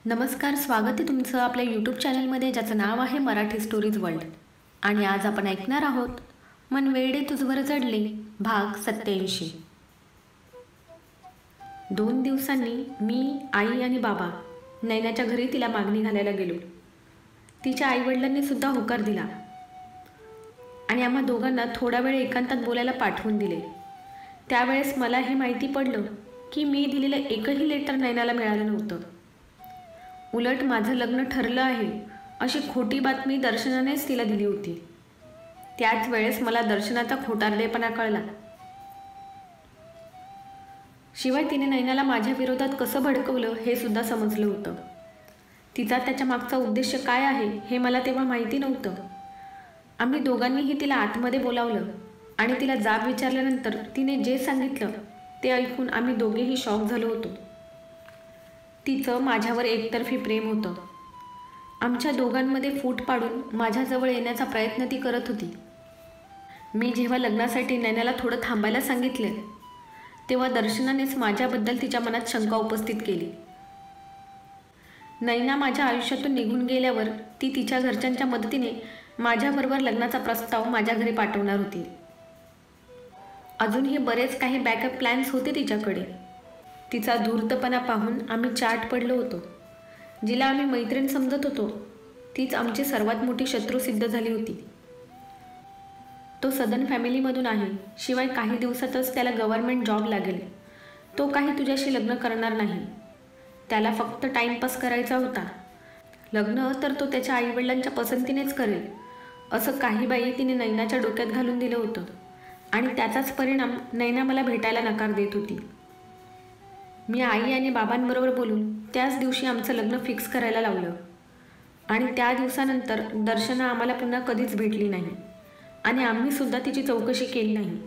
नमस्कार, स्वागत आहे तुमचं आपल्या यूट्यूब चॅनलमध्ये ज्याचं नाव आहे मराठी स्टोरीज वर्ल्ड. आणि आज आपण ऐकणार आहोत मन वेडे तुझवर चढले भाग 87. 2 दिवसांनी मी, आई आणि बाबा नैनाच्या घरी तिला मागणी घालायला गेलो. तिच्या आईवडिलांनी सुद्धा होकार दिला आणि आम्हा दोघांना थोडा वेळ एकांतात बोलायला पाठवून दिले. त्यावेळेस मला हे माहिती पडलं की मी दिलेलं एकही लेटर नैनाला मिळालं नव्हतं. उलट माझं लग्न ठरलं आहे अशी खोटी बातमी दर्शनानेच तिला दिली होती. त्याच वेळेस मला दर्शनाचा खोटारडेपणा कळला. शिवाय तिने नैनाला माझ्या विरोधात कसं भडकवलं हे सुद्धा समजलं होतं. तिचा त्याच्या मागचा उद्देश काय आहे हे मला तेव्हा माहिती नव्हतं. आम्ही दोघांनीही तिला आतमध्ये बोलावलं आणि तिला जाब विचारल्यानंतर तिने जे सांगितलं ते ऐकून आम्ही दोघेही शॉक झालो होतो. तिचं माझ्यावर एकतर्फी प्रेम होतं. आमच्या दोघांमध्ये फूट पाडून माझ्याजवळ येण्याचा प्रयत्न ती करत होती. मी जेव्हा लग्नासाठी नैनाला थोडं थांबायला सांगितले तेव्हा दर्शनानेच माझ्याबद्दल तिच्या मनात शंका उपस्थित केली. नैना माझ्या आयुष्यातून निघून गेल्यावर ती तिच्या घरच्यांच्या मदतीने माझ्याबरोबर लग्नाचा प्रस्ताव माझ्या घरी पाठवणार होती. अजूनही बरेच काही बॅकअप प्लॅन्स होते तिच्याकडे. तिचा धूर्तपणा पाहून आम्ही चाट पडलो होतो. जिला आम्ही मैत्रीण समजत होतो तीच आमची सर्वात मोठी शत्रू सिद्ध झाली होती. तो सदन फॅमिलीमधून आहे, शिवाय काही दिवसातच त्याला गव्हर्नमेंट जॉब लागेल. तो काही तुझ्याशी लग्न करणार नाही. त्याला फक्त टाईमपास करायचा होता. लग्न तर तो त्याच्या आईवडिलांच्या पसंतीनेच करेल असं काही बाई तिने नैनाच्या डोक्यात घालून दिलं होतं आणि त्याचाच परिणाम नैना मला भेटायला नकार देत होती. मी आई आणि बाबांबरोबर बोलून त्याच दिवशी आमचं लग्न फिक्स करायला लावलं आणि त्या दिवसानंतर दर्शना आम्हाला पुन्हा कधीच भेटली नाही आणि आम्हीसुद्धा तिची चौकशी केली नाही.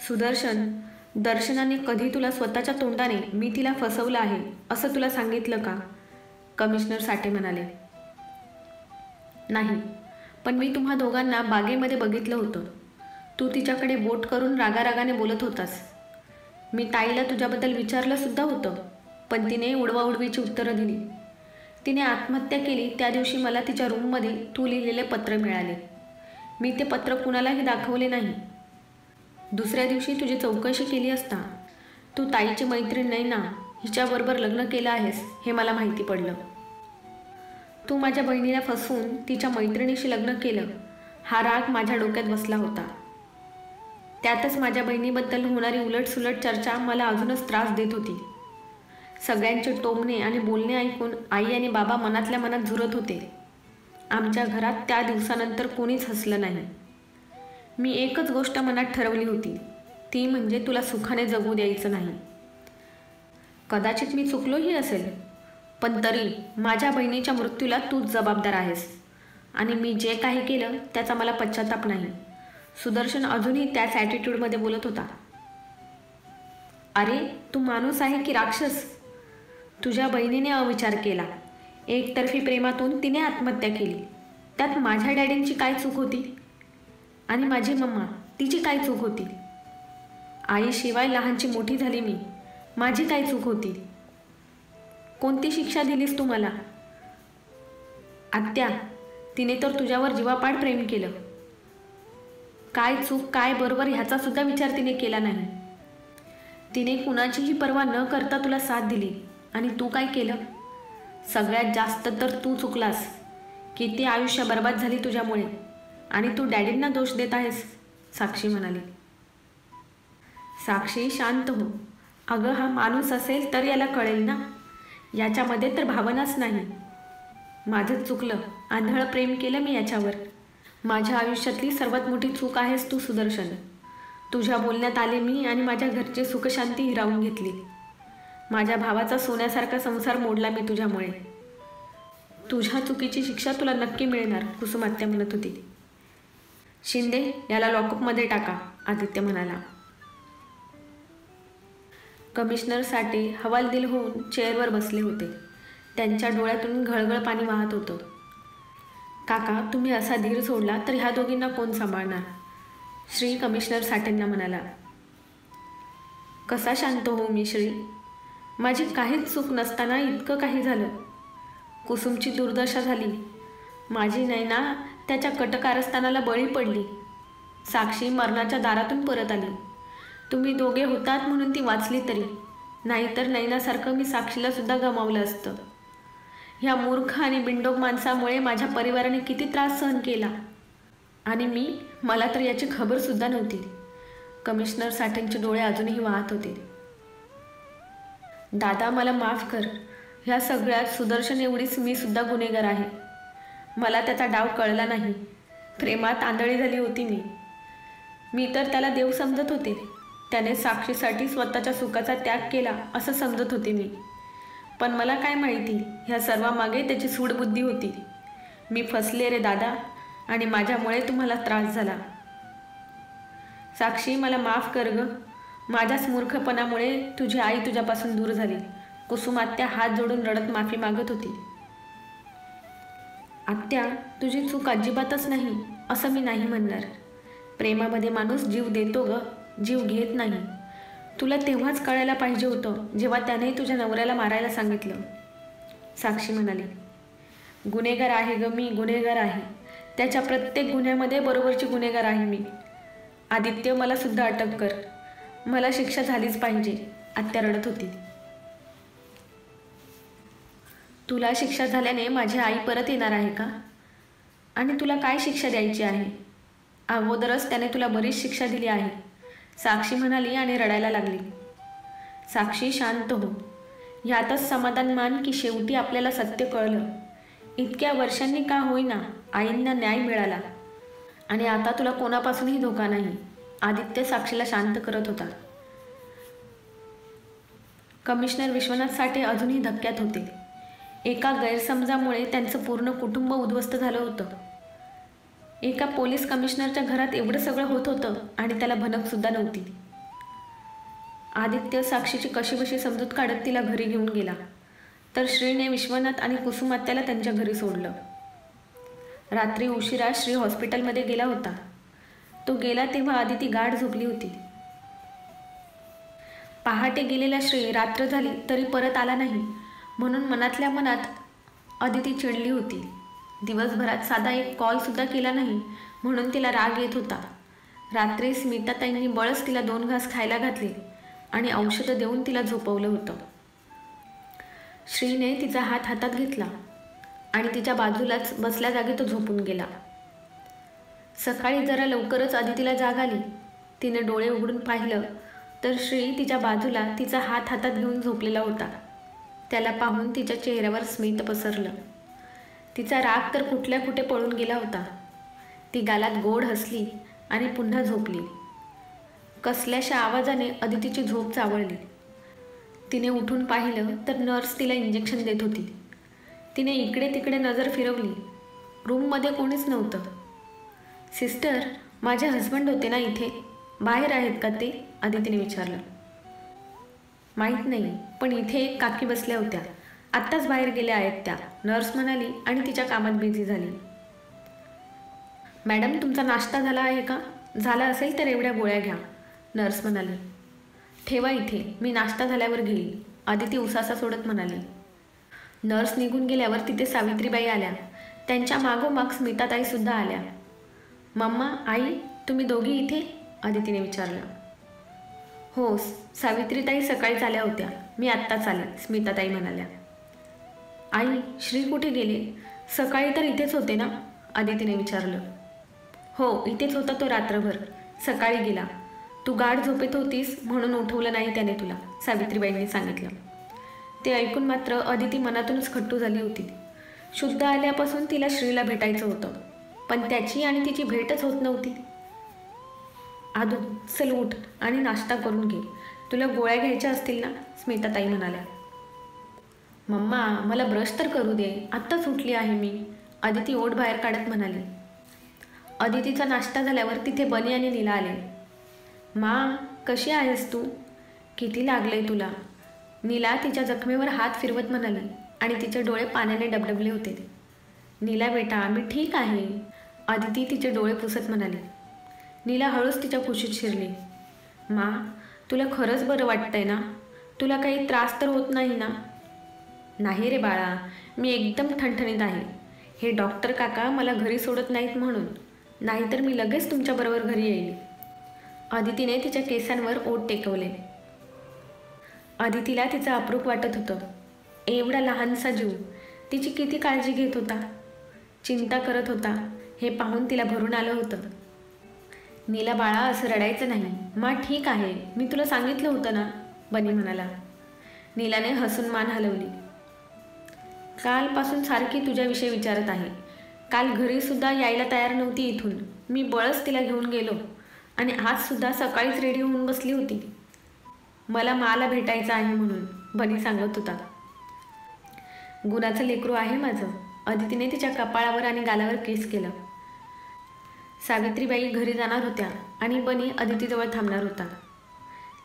सुदर्शन, दर्शनाने कधी तुला स्वतःच्या तोंडाने मी तिला फसवलं आहे असं तुला सांगितलं का? कमिशनर साठे म्हणाले. नाही, पण मी तुम्हा दोघांना बागेमध्ये बघितलं होतं. तू तिच्याकडे बोट करून रागारागाने बोलत होतास. मी ताईला तुझ्याबद्दल विचारलं सुद्धा होतं, पण तिने उडवाउडवीची उत्तरं दिली. तिने आत्महत्या केली त्या दिवशी मला तिच्या रूममध्ये तू लिहिलेले पत्र मिळाले. मी ते पत्र कुणालाही दाखवले नाही. दुसऱ्या दिवशी तुझी चौकशी केली असता तू ताईची मैत्रीण नैना हिच्याबरोबर लग्न केलं आहेस हे मला माहिती पडलं. तू माझ्या बहिणीला फसवून तिच्या मैत्रिणीशी लग्न केलं हा राग माझ्या डोक्यात बसला होता. त्यातच माझ्या बहिणीबद्दल होणारी उलटसुलट चर्चा मला अजूनच त्रास देत होती. सगळ्यांचे टोमणे आणि बोलणे ऐकून आई आणि बाबा मनातल्या मनात झुरत होते. आमच्या घरात त्या दिवसानंतर कोणीच हसलं नाही. मी एकच गोष्ट मनात ठरवली होती, ती म्हणजे तुला सुखाने जगू द्यायचं नाही. कदाचित मी चुकलोही असेल, पण तरी माझ्या बहिणीच्या मृत्यूला तूच जबाबदार आहेस आणि मी जे काही केलं त्याचा मला पश्चाताप नाही. सुदर्शन अजूनही त्याच ॲटिट्यूडमध्ये बोलत होता. अरे, तू माणूस आहे की राक्षस? तुझ्या बहिणीने अविचार केला. एकतर्फी प्रेमातून तिने आत्महत्या केली. त्यात माझ्या डॅडींची काय चूक होती? आणि माझी मम्मा, तिची काय चूक होती? आईशिवाय लहानची मोठी झाली मी, माझी काय चूक होती? कोणती शिक्षा दिलीस तू मला? आत्या, तिने तर तुझ्यावर जीवापाड प्रेम केलं. काय चूक काय बरोबर ह्याचा सुद्धा विचार तिने केला नाही. तिने कुणाचीही पर्वा न करता तुला साथ दिली आणि तू काय केलं? सगळ्यात जास्त तर तू चुकलास. किती आयुष्य बर्बाद झाली तुझ्यामुळे आणि तू डॅडींना दोष देत आहेस, साक्षी म्हणाली. साक्षी, शांत हो. अगं, हा माणूस असेल तर याला कळेल ना. याच्यामध्ये तर भावनाच नाही. माझंच चुकलं, आंधळ प्रेम केलं मी याच्यावर. माझ्या आयुष्यातली सर्वात मोठी चूक आहेस तू सुदर्शन. तुझ्या बोलण्यात आले मी आणि माझ्या घरची सुखशांती हिरावून घेतली. माझ्या भावाचा सोन्यासारखा संसार मोडला मी तुझ्यामुळे. तुझ्या चुकीची शिक्षा तुला नक्की मिळणार, कुसुमात्या म्हणत होती. शिंदे, याला लॉकअपमध्ये टाका, आदित्य म्हणाला. कमिशनर साठे हवालदिल होऊन चेअरवर बसले होते. त्यांच्या डोळ्यातून घळघळ पाणी वाहत होतं. काका, तुम्ही असा धीर सोडला तर ह्या दोघींना कोण सांभाळणार? श्री कमिशनर साठेंना म्हणाला. कसा शांत होऊ मी श्री? माझी काहीच चूक नसताना इतकं काही झालं. कुसुमची दुर्दशा झाली. माझी नैना त्याच्या कटकारस्थानाला बळी पडली. साक्षी मरणाच्या दारातून परत आली. तुम्ही दोघे होतात म्हणून ती वाचली तरी, नाहीतर नैनासारखं मी साक्षीला सुद्धा गमावलं असतं. ह्या मूर्ख आणि बिंडोक माणसामुळे माझ्या परिवाराने किती त्रास सहन केला, आणि मला तर याची खबरसुद्धा नव्हती. कमिशनर साठेंचे डोळे अजूनही वाहत होते. दादा, मला माफ कर. ह्या सगळ्यात सुदर्शन एवढीच मी सुद्धा गुन्हेगार आहे. मला त्याचा डाव कळला नाही. प्रेमात आंधळी झाली होती मी तर त्याला देव समजत होते. त्याने साक्षीसाठी स्वतःच्या सुखाचा त्याग केला असं समजत होते मी. पण मला काय माहिती, ह्या सर्वामागे त्याची सूडबुद्धी होती. मी फसले रे दादा, आणि माझ्यामुळे तुम्हाला त्रास झाला. साक्षी, मला माफ कर ग. माझ्याच मूर्खपणामुळे तुझी आई तुझ्यापासून दूर झाली. कुसुम आत्या हात जोडून रडत माफी मागत होती. आत्या, तुझी चूक अजिबातच नाही असं मी नाही म्हणणार. प्रेमामध्ये माणूस जीव देतो ग, जीव घेत नाही. तुला तेव्हाच कळायला पाहिजे होतं जेव्हा त्याने तुझ्या नवऱ्याला मारायला सांगितलं. साक्षी म्हणाली, गुन्हेगार आहे ग मी, गुन्हेगार आहे. त्याच्या प्रत्येक गुन्ह्यामध्ये बरोबरची गुन्हेगार आहे मी. आदित्य, मला सुद्धा अटक कर. मला शिक्षा झालीच पाहिजे. आत्या रडत होती. तुला शिक्षा झाल्याने माझी आई परत येणार आहे का? आणि तुला काय शिक्षा द्यायची आहे? अगोदरच त्याने तुला बरीच शिक्षा दिली आहे, साक्षी म्हणाली आणि रडायला लागली. साक्षी, शांत हो. यातच समाधान मान की शेवटी आपल्याला सत्य कळलं. इतक्या वर्षांनी का होईना आईंना न्याय मिळाला, आणि आता तुला कोणापासूनही धोका नाही. आदित्य साक्षीला शांत करत होता. कमिशनर विश्वनाथ साठे अजूनही धक्क्यात होते. एका गैरसमजामुळे त्यांचं पूर्ण कुटुंब उद्ध्वस्त झालं होतं. एका पोलीस कमिशनरच्या घरात एवढं सगळं होत होतं आणि त्याला भनकसुद्धा नव्हती. आदित्य साक्षीची कशीबशी समजूत काढत तिला घरी घेऊन गेला, तर श्रीने विश्वनाथ आणि कुसुमात्याला त्यांच्या घरी सोडलं. रात्री उशिरा श्री हॉस्पिटलमध्ये गेला होता. तो गेला तेव्हा आदिती गाढ झोपली होती. पहाटे गेलेला श्री रात्र झाली तरी परत आला नाही, म्हणून मनातल्या मनात आदिती चिडली होती. दिवसभरात साधा एक कॉलसुद्धा केला नाही, म्हणून तिला राग येत होता. रात्री स्मिताताईंनी बळच तिला 2 घास खायला घातले आणि औषधं देऊन तिला झोपवलं होतं. श्रीने तिचा हात हातात घेतला आणि तिच्या बाजूलाच बसल्या जागी तो झोपून गेला. सकाळी जरा लवकरच आदितीला जाग आली. तिने डोळे उघडून पाहिलं तर श्री तिच्या बाजूला तिचा हात हातात घेऊन झोपलेला होता. त्याला पाहून तिच्या चेहऱ्यावर स्मित पसरलं. तिचा राग तर कुठल्या कुठे पळून गेला होता. ती गालात गोड हसली आणि पुन्हा झोपली. कसल्याशा आवाजाने आदितीची झोप चावळली. तिने उठून पाहिलं तर नर्स तिला इंजेक्शन देत होती. तिने इकडे तिकडे नजर फिरवली. रूममध्ये कोणीच नव्हतं. सिस्टर, माझे हस्बंड होते ना इथे, बाहेर आहेत का ते? आदितीने विचारलं. माहीत नाही, पण इथे एक काकी बसल्या होत्या. आत्ताच बाहेर गेल्या आहेत त्या, नर्स म्हणाली आणि तिच्या कामात बिझी झाली. मॅडम, तुमचा नाश्ता झाला आहे का? झाला असेल तर एवढ्या गोळ्या घ्या, नर्स म्हणाली. ठेवा इथे, मी नाश्ता झाल्यावर घेईल, आदिती उसासा सोडत म्हणाली. नर्स निघून गेल्यावर तिथे सावित्रीबाई आल्या. त्यांच्या मागोमाग स्मिताताईसुद्धा आल्या. मम्मा, आई, तुम्ही दोघी इथे? आदितीने विचारलं. हो, सावित्रीताई सकाळीच आल्या होत्या, मी आत्ताच आले, स्मिताताई म्हणाल्या. आई, श्री कुठे गेले? सकाळी तर इथेच होते ना? आदितीने विचारलं. हो, इथेच होता तो रात्रभर, सकाळी गेला. तू गाढ झोपेत होतीस म्हणून उठवलं नाही त्याने तुला, सावित्रीबाईंनी सांगितलं. ते ऐकून मात्र आदिती मनातूनच खट्टू झाली होती. शुद्ध आल्यापासून तिला श्रीला भेटायचं होतं, पण त्याची आणि तिची भेटच होत नव्हती. आदू, चल उठ आणि नाश्ता करून घे, तुला गोळ्या घ्यायच्या असतील ना? स्मिताताई म्हणाल्या. मम्मा, मला ब्रश तर करू दे, आत्ताच उठली आहे मी, आदिती ओठ बाहेर काढत म्हणाली. आदितीचा नाश्ता झाल्यावर तिथे बनी आणि नीला आले. मा, कशी आहेस तू? किती लागलंय तुला? नीला तिच्या जखमेवर हात फिरवत म्हणाली आणि तिचे डोळे पाण्याने डबडबले होते. नीला बेटा, मी ठीक आहे, आदिती तिचे डोळे पुसत म्हणाली. नीला हळूच तिच्या कुशीत शिरली. मा, तुला खरंच बरं वाटतंय ना? तुला काही त्रास तर होत नाही ना? नाही रे बाळा, मी एकदम ठणठणीत आहे. हे डॉक्टर काका मला घरी सोडत नाहीत म्हणून, नाहीतर मी लगेच तुमच्याबरोबर घरी येईल. अदितीने तिच्या केसांवर ओठ टेकवले. अदितीला तिचं अप्रूप वाटत होतं. एवढा लहानसा जीव तिची किती काळजी घेत होता, चिंता करत होता, हे पाहून तिला भरून आलं होतं. नीला बाळा, असं रडायचं नाही. मा ठीक आहे, मी तुला सांगितलं होतं ना, बनी म्हणाला. नीलाने हसून मान हलवली. कालपासून सारखी तुझ्याविषयी विचारत आहे. काल घरीसुद्धा यायला तयार नव्हती इथून. मी बळच तिला घेऊन गेलो आणि आजसुद्धा सकाळीच रेडी होऊन बसली होती. मला माला भेटायचं आहे म्हणून, बनी सांगत होता. गुणाचं लेकरू आहे माझं. अदितीने तिच्या कपाळावर आणि गालावर केस केलं. सावित्रीबाई घरी जाणार होत्या आणि बनी अदितीजवळ थांबणार होता.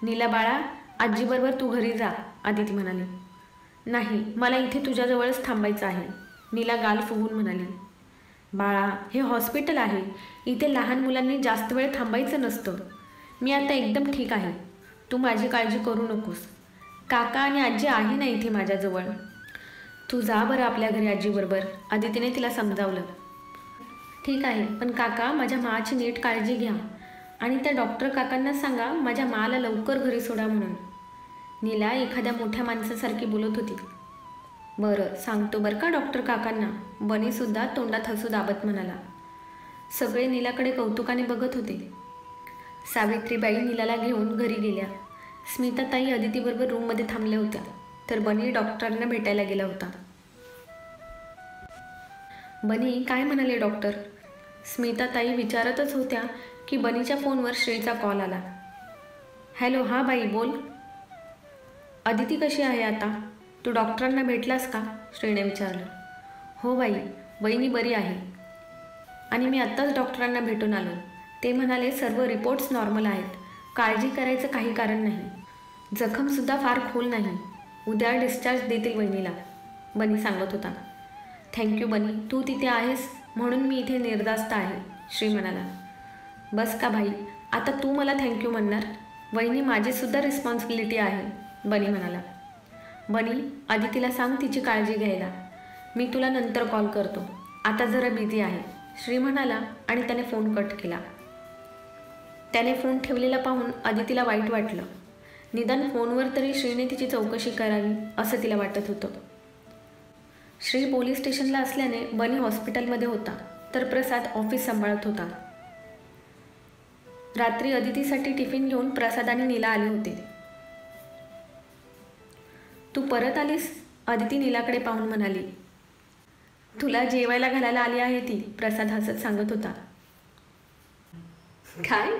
नीला बाळा, आजीबरोबर तू घरी जा, अदिती म्हणाली. नाही, मला इथे तुझ्याजवळच थांबायचं आहे, नीला गाल फुगून म्हणाली. बाळा, हे हॉस्पिटल आहे. इथे लहान मुलांनी जास्त वेळ थांबायचं नसतं. मी आता एकदम ठीक आहे. तू माझी काळजी करू नकोस. काका आणि आजी आहे ना इथे माझ्याजवळ. तू जा बरं आपल्या घरी आजीबरोबर, अदितीने तिला समजावलं. ठीक आहे, पण काका, माझ्या माची नीट काळजी घ्या आणि त्या डॉक्टर काकांना सांगा माझ्या माला लवकर घरी सोडा म्हणून. नीला एखाद्या मोठ्या माणसासारखी बोलत होती. बरं, सांगतो बरं का डॉक्टर काकांना, बनीसुद्धा तोंडात हसू दाबत म्हणाला. सगळे नीलाकडे कौतुकाने बघत होते. सावित्रीबाई नीलाला घेऊन घरी गेल्या. स्मिताताई अदितीबरोबर रूममध्ये थांबल्या होत्या, तर बनी डॉक्टरांना भेटायला गेला होता. बनी, काय म्हणाले डॉक्टर? स्मिताताई विचारतच होत्या की बनीच्या फोनवर श्रीचा कॉल आला. हॅलो, हां बाई, बोल. अदिती कशी आहे आता? तू डॉक्टरांना भेटलास का? श्रीने विचारलं. हो बाई, वहिनी बरी आहे आणि मी आत्ताच डॉक्टरांना भेटून आलो. ते म्हणाले सर्व रिपोर्ट्स नॉर्मल आहेत, काळजी करायचं काही कारण नाही. जखमसुद्धा फार खोल नाही. उद्या डिस्चार्ज देतील वहिनीला, बनी सांगत होता. थँक्यू बनी, तू तिथे आहेस म्हणून मी इथे निर्धास्त आहे, श्री म्हणाला. बस का भाई, आता तू मला थँक्यू म्हणणार? वहिनी माझीसुद्धा रिस्पॉन्सिबिलिटी आहे, बनी म्हणाला. बनी, अदितीला सांग तिची काळजी घ्यायला. मी तुला नंतर कॉल करतो, आता जरा बिझी आहे, श्री म्हणाला आणि त्याने फोन कट केला. त्याने फोन ठेवलेला पाहून अदितीला वाईट वाटलं. निदान फोनवर तरी श्रीने तिची चौकशी करावी असं तिला वाटत होतं. श्री पोलीस स्टेशनला असल्याने बनी हॉस्पिटलमध्ये होता, तर प्रसाद ऑफिस सांभाळत होता. रात्री अदितीसाठी टिफिन घेऊन प्रसाद आणि नीला आले होते. तू परत आलीस? अदिती नीलाकडे पाहून म्हणाली. तुला जेवायला घालायला आली आहे ती, प्रसाद हसत सांगत होता. काय,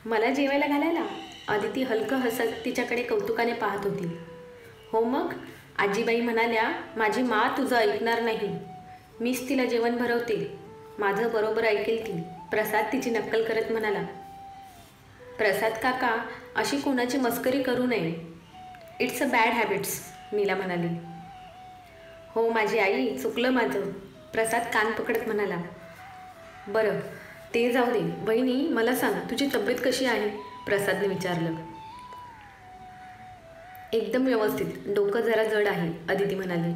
मला जेवायला घालायला? अदिती हलकं हसत तिच्याकडे कौतुकाने पाहत होती. हो मग, आजीबाई म्हणाल्या माझी मा तुझं ऐकणार नाही, मीच तिला जेवण भरवते, माझं बरोबर ऐकेल ती, प्रसाद तिची नक्कल करत म्हणाला. प्रसाद काका, अशी कोणाची मस्करी करू नये. इट्स अ बॅड हॅबिट्स, नीला म्हणाली. हो माझी आई, चुकलं माझं, प्रसाद कान पकडत म्हणाला. बरं, ते जाऊ दे. वहिनी, मला सांग तुझी तब्येत कशी आहे? प्रसादने विचारलं. एकदम व्यवस्थित, डोकं जरा जड आहे, अदिती म्हणाली.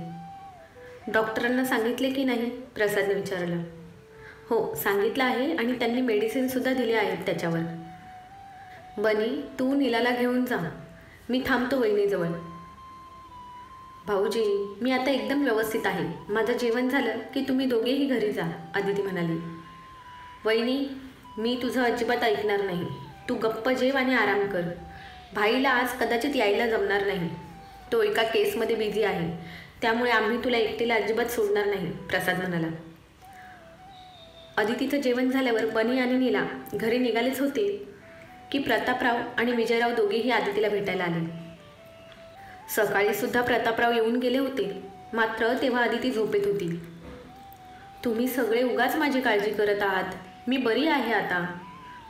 डॉक्टरांना सांगितले की नाही? प्रसादने विचारलं. हो, सांगितलं आहे आणि त्यांनी मेडिसिनसुद्धा दिले आहेत त्याच्यावर. बनी, तू नीलाला घेऊन जा, मी थांबतो वहिनीजवळ. भाऊजी, मी आता एकदम व्यवस्थित आहे, माझं जेवण झालं की तुम्ही दोघेही घरी जा, अदिती म्हणाली. वहिनी, मी तुझं अजिबात ऐकणार नाही, तू गप्प जेव आणि आराम कर. भाईला आज कदाचित यायला जमणार नाही, तो एका केसमध्ये बिझी आहे, त्यामुळे आम्ही तुला एकटीला अजिबात सोडणार नाही, प्रसाद म्हणाला. अदितीचं जेवण झाल्यावर बनी आणि नीला घरी निघालेच होते की प्रतापराव आणि विजयराव दोघेही अदितीला भेटायला आले. सकाळीसुद्धा प्रतापराव येऊन गेले होते, मात्र तेव्हा अदिती झोपेत होती. तुम्ही सगळे उगाच माझी काळजी करत आहात, मी बरी आहे आता,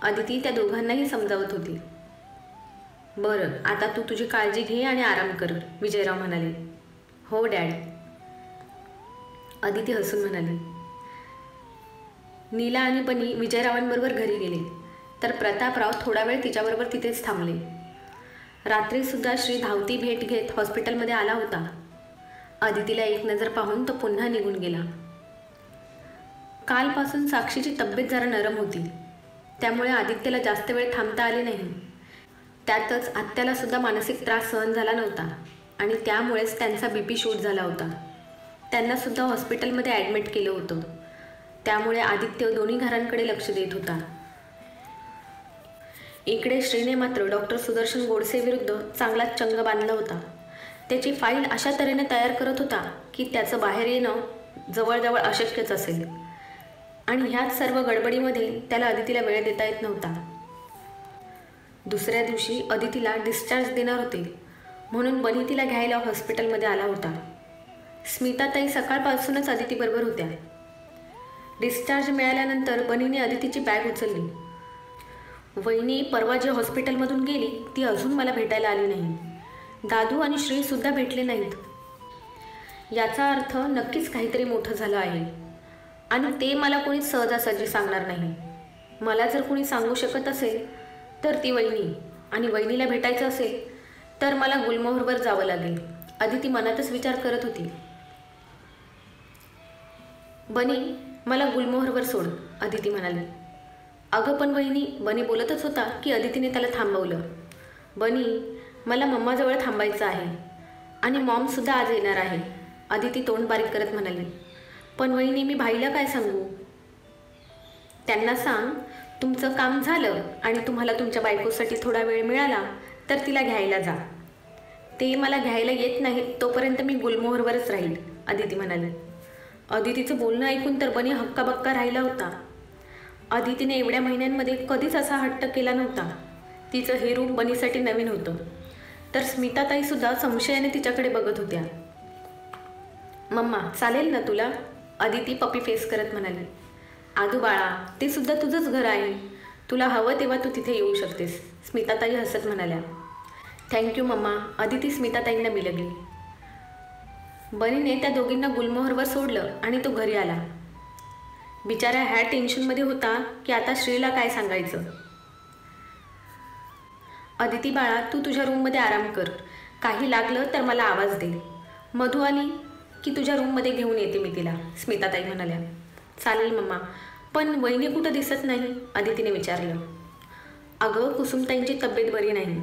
अदिती त्या दोघांनाही समजावत होती. बरं, आता तू तुझी काळजी घे आणि आराम कर, विजयराव म्हणाले. हो डॅड, अदिती हसून म्हणाली. नीला आणि बनी विजयरावांबरोबर घरी गेले, तर प्रतापराव थोडा वेळ तिच्याबरोबर तिथेच थांबले. रात्रीसुद्धा श्री धावती भेट घेत हॉस्पिटलमध्ये आला होता. अदितीला एक नजर पाहून तो पुन्हा निघून गेला. कालपासून साक्षीची तब्येत जरा नरम होती, त्यामुळे आदित्यला जास्त वेळ थांबता आले नाही. त्यातच आत्याला सुद्धा मानसिक त्रास सहन झाला नव्हता आणि त्यामुळेच त्यांचा BP शूट झाला होता. त्यांना सुद्धा हॉस्पिटलमध्ये ॲडमिट केलं होतं. त्यामुळे आदित्य दोन्ही घरांकडे लक्ष देत होता. इकडे श्रीने मात्र डॉक्टर सुदर्शन गोडसे विरुद्ध चांगलाच चंग बांधला होता. त्याची फाईल अशा तऱ्हेने तयार करत होता की त्याचं बाहेर येणं जवळजवळ अशक्यच असेल. आणि ह्याच सर्व गडबडीमध्ये त्याला अदितीला वेळ देता येत नव्हता. दुसऱ्या दिवशी अदितीला डिस्चार्ज देणार होते, म्हणून बनी तिला घ्यायला हॉस्पिटलमध्ये आला होता. स्मिताताई सकाळपासूनच अदितीबरोबर होत्या. डिस्चार्ज मिळाल्यानंतर बनीने अदितीची बॅग उचलली. वहिनी परवा जे हॉस्पिटलमधून गेली ती अजून मला भेटायला आली नाही. दादू आणि श्रीसुद्धा भेटले नाहीत. याचा अर्थ नक्कीच काहीतरी मोठं झालं आहे आणि ते मला कोणी सहजासहजी सांगणार नाही. मला जर कोणी सांगू शकत असेल तर ती वहिनी, आणि वहिनीला भेटायचं असेल तर मला गुलमोहरवर जावं लागेल. अदिती मनातच विचार करत होती. बनी, मला गुलमोहरवर सोड, अदिती म्हणाली. अगं पण वहिनी, बनी बोलतच होता की अदितीने त्याला थांबवलं. बनी, मला मम्माजवळ थांबायचं आहे आणि मॉमसुद्धा आज येणार आहे, अदिती तोंड बारीक करत म्हणाली. पण वहिनी, मी भाईला काय सांगू? त्यांना सांग तुमचं काम झालं आणि तुम्हाला तुमच्या बायकोसाठी थोडा वेळ मिळाला तर तिला घ्यायला जा. ते मला घ्यायला येत नाही तोपर्यंत मी गुलमोहरवरच राहील, अदिती म्हणाली. अदितीचं बोलणं ऐकून तर बनी हक्काबक्का राहिला होता. अदितीने एवढ्या महिन्यांमध्ये कधीच असा हट्ट केला नव्हता. तिचं हे रूप बनीसाठी नवीन होतं. तर स्मिताताईसुद्धा संशयाने तिच्याकडे बघत होत्या. मम्मा, चालेल ना तुला? अदिती पप्पी फेस करत म्हणाली. आदू बाळा, ते सुद्धा तुझंच घर आहे, तुला हवं तेव्हा तू तिथे येऊ शकतेस, स्मिताताई हसत म्हणाल्या. थँक्यू मम्मा, अदिती स्मिताताईंना मिळगली. बनीने त्या दोघींना गुलमोहरवर सोडलं आणि तो घरी आला. बिचारा ह्या टेन्शनमध्ये होता की आता श्रीला काय सांगायचं. अदिती बाळा, तू तुझ्या रूममध्ये आराम कर, काही लागलं तर मला आवाज दे. मधू आली की तुझ्या रूममध्ये घेऊन येते मी तिला, स्मिताताई म्हणाल्या. चालेल मम्मा, पण वहिनी कुठं दिसत नाही, अदितीने विचारलं. अगं, कुसुमताईंची तब्येत बरी नाही,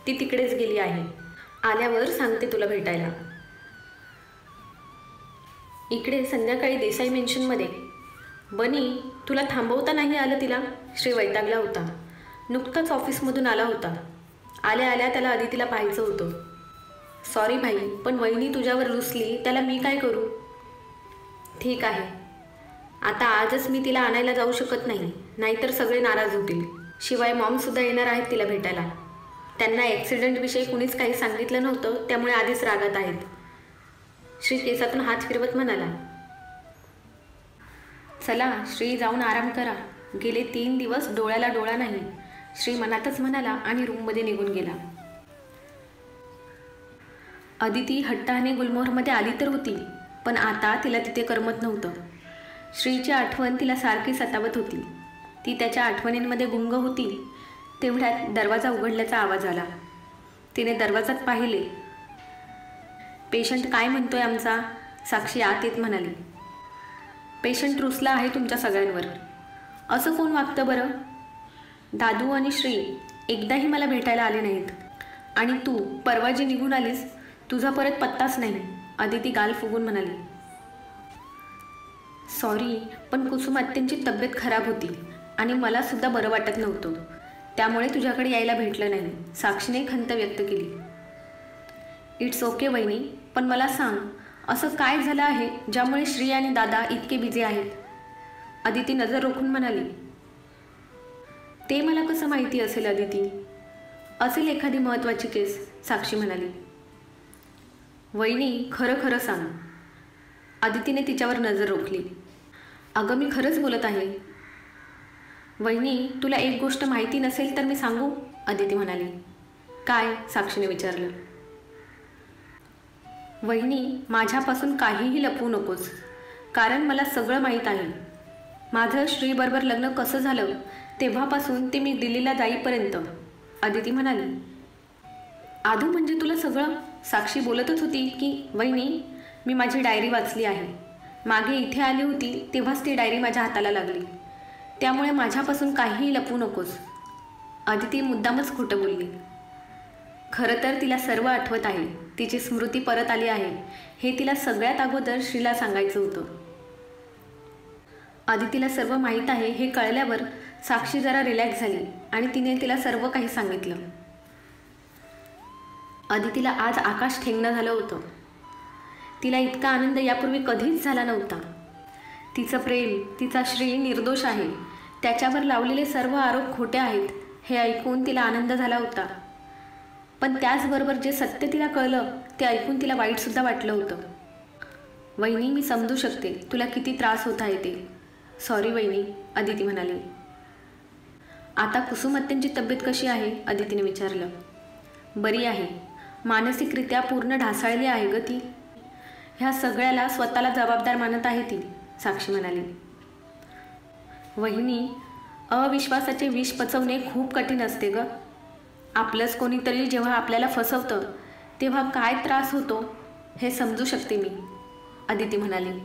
ती तिकडेच गेली आहे, आल्यावर सांगते तुला भेटायला. इकडे संध्याकाळी देसाई मेन्शनमध्ये. बनी, तुला थांबवता नाही आलं तिला? श्री वैतागला होता. नुकताच ऑफिसमधून आला होता. आल्या आल्या त्याला अदितीला पाहायचं होतं. सॉरी भाई, पण वहिनी तुझ्यावर रुसली, त्याला मी काय करू? ठीक आहे, आता आजच मी तिला आणायला जाऊ शकत नाही, नाहीतर सगळे नाराज होतील. शिवाय मॉमसुद्धा येणार आहेत तिला भेटायला. त्यांना ॲक्सिडेंटविषयी कुणीच काही सांगितलं नव्हतं, त्यामुळे आधीच रागात आहेत. श्री केसातून हात फिरवत म्हणाला. चला श्री, जाऊन आराम करा, गेले 3 दिवस डोळ्याला डोळा नाही, श्री मनातच म्हणाला आणि रूममध्ये निघून गेला. अदिती हट्टाने गुलमोहरमध्ये आली तर होती, पण आता तिला तिथे करमत नव्हतं. श्रीची आठवण तिला सारखी सतावत होती. ती त्याच्या आठवणींमध्ये गुंग होती. तेवढ्यात दरवाजा उघडल्याचा आवाज आला. तिने दरवाजात पाहिले. पेशंट काय म्हणतोय आमचा, साक्षी आत येत म्हणाली. पेशंट रुसला आहे तुमच्या सगळ्यांवर. असं कोण वागतं बरं? दादू आणि श्री एकदाही मला भेटायला आले नाहीत, आणि तू परवा जी निघून आलीस तुझा परत पत्ताच नाही, अदिती गाल फुगून म्हणाली. सॉरी, पण कुसुम आत्यांची तब्येत खराब होती आणि मला सुद्धा बरं वाटत नव्हतं, त्यामुळे तुझ्याकडे यायला भेटलं नाही, साक्षीने खंत व्यक्त केली. इट्स ओके वहिनी, पण मला सांग, असं काय झालं आहे ज्यामुळे श्री आणि दादा इतके बिझी आहेत? अदिती नजर रोखून म्हणाली. ते मला कसं माहिती असेल अदिती? असेल एखादी महत्त्वाची केस, साक्षी म्हणाली. वहिनी, खरं खरं सांग. अदितीने तिच्यावर नजर रोखली. अगं, मी खरंच बोलत आहे. वहिनी, तुला एक गोष्ट माहिती नसेल तर मी सांगू, अदिती म्हणाली. काय, साक्षीने विचारलं. वहिनी, माझ्यापासून काहीही लपवू नकोस, कारण मला सगळं माहीत आहे. माझं श्रीबरोबर लग्न कसं झालं तेव्हापासून ते मी दिल्लीला जाईपर्यंत, अदिती म्हणाली. आधू म्हणजे तुला सगळं? साक्षी बोलतच होती की वहिनी, मी माझी डायरी वाचली आहे. मागे इथे आली होती तेव्हाच ती डायरी माझ्या हाताला लागली. त्यामुळे माझ्यापासून काहीही लपवू नकोस. आदिती मुद्दामच खोटं बोलली. खरं तर तिला सर्व आठवत आहे. तिची स्मृती परत आली आहे हे तिला सगळ्यात अगोदर श्रीला सांगायचं होतं. आदितीला सर्व माहीत आहे हे कळल्यावर साक्षी जरा रिलॅक्स झाली आणि तिने तिला सर्व काही सांगितलं. आदितीला आज आकाश ठेंगणं झालं होतं. तिला इतका आनंद यापूर्वी कधीच झाला नव्हता. तिचं प्रेम, तिचा श्री निर्दोष आहे, त्याच्यावर लावलेले सर्व आरोप खोटे आहेत हे ऐकून तिला आनंद झाला होता. पण त्याचबरोबर जे सत्य तिला कळलं ते ऐकून तिला वाईटसुद्धा वाटलं होतं. वहिनी, मी समजू शकते तुला किती त्रास होत आहे ते. सॉरी वहिनी, आदिती म्हणाली. आता कुसुमत्यांची तब्येत कशी आहे? आदितीने विचारलं. बरी आहे. मानसिकरित्या पूर्ण ढासळली आहे ग ती. ह्या सगळ्याला स्वतःला जबाबदार मानत आहे ती, साक्षी म्हणाली. वहिनी, अविश्वासाचे विष पचवणे खूप कठीण असते ग. आपलंच कोणीतरी जेव्हा आपल्याला फसवतं तेव्हा काय त्रास होतो हे समजू शकते मी, आदिती म्हणाली.